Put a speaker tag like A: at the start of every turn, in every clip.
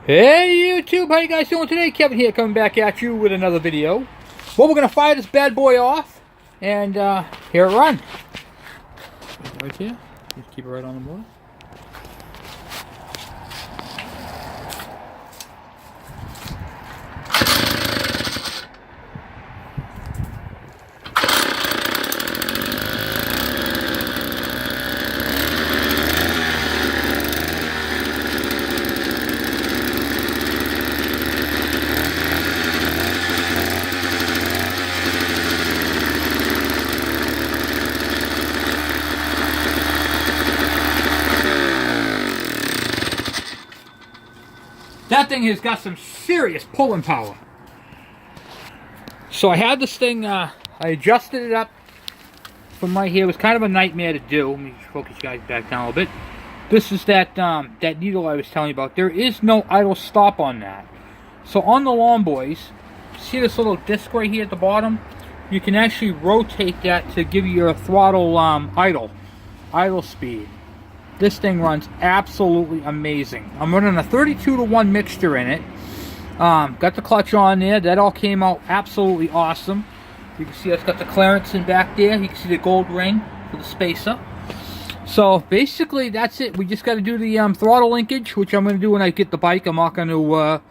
A: Hey YouTube, how you guys doing today? Kevin here, coming back at you with another video. Well, we're gonna fire this bad boy off, and here it runs. Right here, just keep it right on the board. That thing has got some serious pulling power. So I had this thing, I adjusted it up from right here. It was kind of a nightmare to do. Let me just focus you guys back down a little bit. This is that that needle I was telling you about. There is no idle stop on that. So on the Lawn Boys, see this little disc right here at the bottom? You can actually rotate that to give you your throttle idle speed. This thing runs absolutely amazing. I'm running a 32-to-1 mixture in it. Got the clutch on there. That all came out absolutely awesome. You can see it's got the clearance in back there. You can see the gold ring for the spacer. So basically that's it. We just got to do the throttle linkage, which I'm going to do when I get the bike. I'm not going to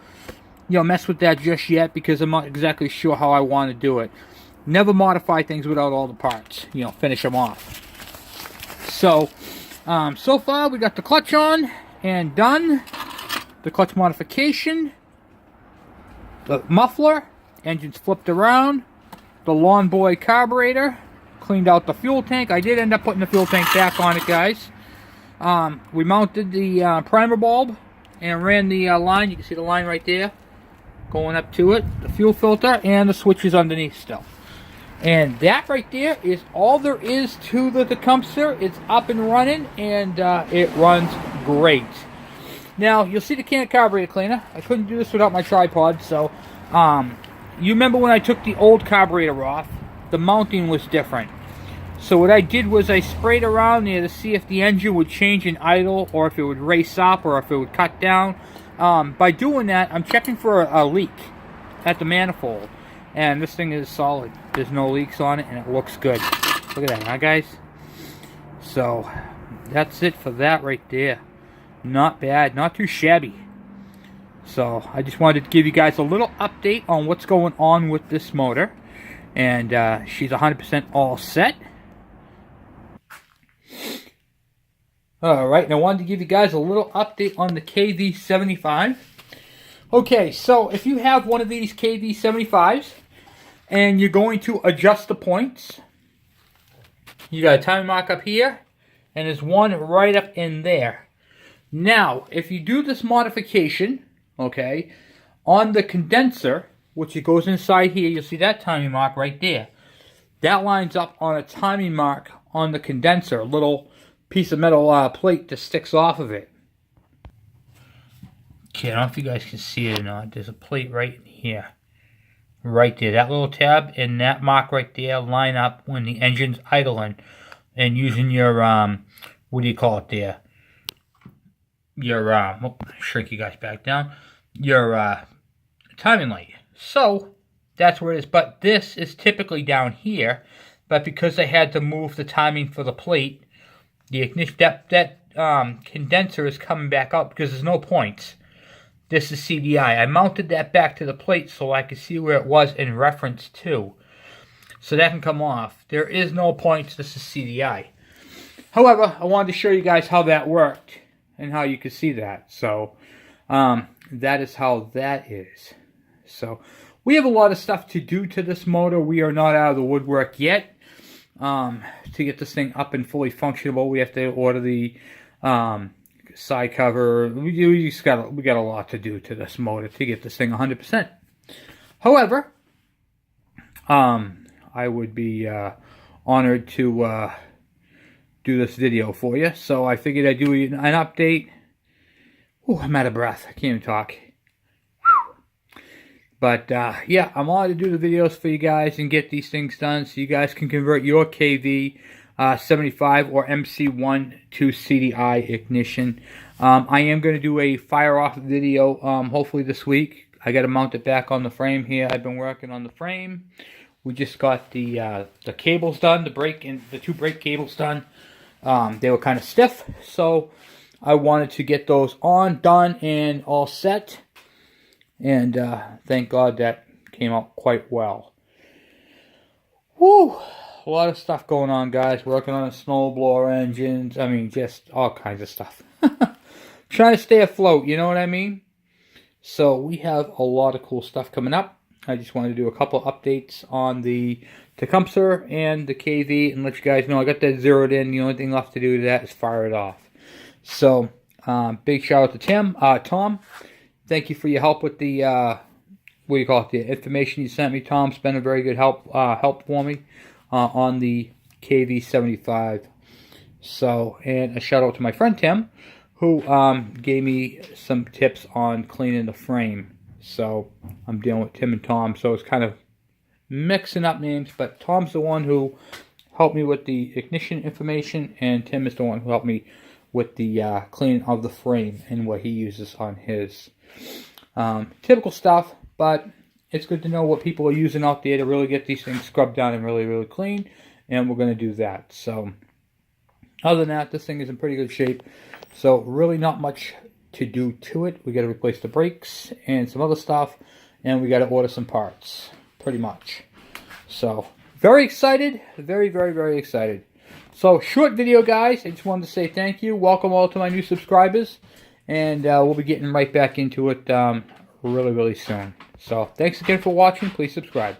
A: mess with that just yet because I'm not exactly sure how I want to do it. Never modify things without all the parts. Finish them off. So so far we got the clutch on and done. The clutch modification, the muffler, engine's flipped around, the Lawn Boy carburetor, cleaned out the fuel tank. I did end up putting the fuel tank back on it, guys. We mounted the primer bulb and ran the line. You can see the line right there going up to it, the fuel filter, and the switches underneath still. And that right there is all there is to the Tecumseh. It's up and running, and it runs great. Now, you'll see the can carburetor cleaner. I couldn't do this without my tripod, so you remember when I took the old carburetor off, the mounting was different. So what I did was I sprayed around there to see if the engine would change in idle, or if it would race up, or if it would cut down. By doing that, I'm checking for a leak at the manifold. And this thing is solid. There's no leaks on it, and it looks good. Look at that, huh, guys? So, that's it for that right there. Not bad. Not too shabby. So, I just wanted to give you guys a little update on what's going on with this motor. And she's 100% all set. Alright, and I wanted to give you guys a little update on the kv75. Okay, so if you have one of these kv75s and you're going to adjust the points, you got a time mark up here, and there's one right up in there. Now, if you do this modification, okay, on the condenser, which it goes inside here, you'll see that timing mark right there. That lines up on a timing mark on the condenser, a little piece of metal plate that sticks off of it. Okay, I don't know if you guys can see it or not. There's a plate right in here. Right there. That little tab and that mark right there line up when the engine's idling. And using your, what do you call it there? Your, shrink you guys back down. Your timing light. So, that's where it is. But this is typically down here. But because I had to move the timing for the plate, the ignition, that condenser is coming back up because there's no points. This is CDI. I mounted that back to the plate so I could see where it was in reference to. So that can come off. There is no points. This is CDI. However, I wanted to show you guys how that worked and how you could see that. So that is how that is. So we have a lot of stuff to do to this motor. We are not out of the woodwork yet. To get this thing up and fully functionable, we have to order the side cover. We got a lot to do to this motor to get this thing 100%. However, I would be honored to do this video for you. So I figured I'd do an update. Oh, I'm out of breath. I can't even talk. But yeah, I'm on to do the videos for you guys and get these things done so you guys can convert your KV 75 or MC1 to CDI ignition. I am going to do a fire off video hopefully this week. I got to mount it back on the frame here. I've been working on the frame. We just got the cables done, the two brake cables done. They were kind of stiff, so I wanted to get those done, and all set. And thank God that came out quite well. Woo! A lot of stuff going on, guys. Working on a snowblower engines. I mean, just all kinds of stuff. Trying to stay afloat, you know what I mean? So we have a lot of cool stuff coming up. I just wanted to do a couple updates on the Tecumseh and the KV and let you guys know I got that zeroed in. The only thing left to do to that is fire it off. So, big shout out to Tom. Thank you for your help with the, the information you sent me, Tom. It's been a very good help for me on the kv75. So, and a shout out to my friend Tim, who gave me some tips on cleaning the frame. So, I'm dealing with Tim and Tom, so it's kind of mixing up names, but Tom's the one who helped me with the ignition information, and Tim is the one who helped me with the cleaning of the frame and what he uses on his. Typical stuff, but it's good to know what people are using out there to really get these things scrubbed down and really, really clean, and we're going to do that. So, other than that, this thing is in pretty good shape. So, really not much to do to it. We got to replace the brakes and some other stuff, and we got to order some parts, pretty much. So, very excited, very, very, very excited. So, short video, guys. I just wanted to say thank you. Welcome all to my new subscribers, and we'll be getting right back into it really, really soon. So, thanks again for watching. Please subscribe.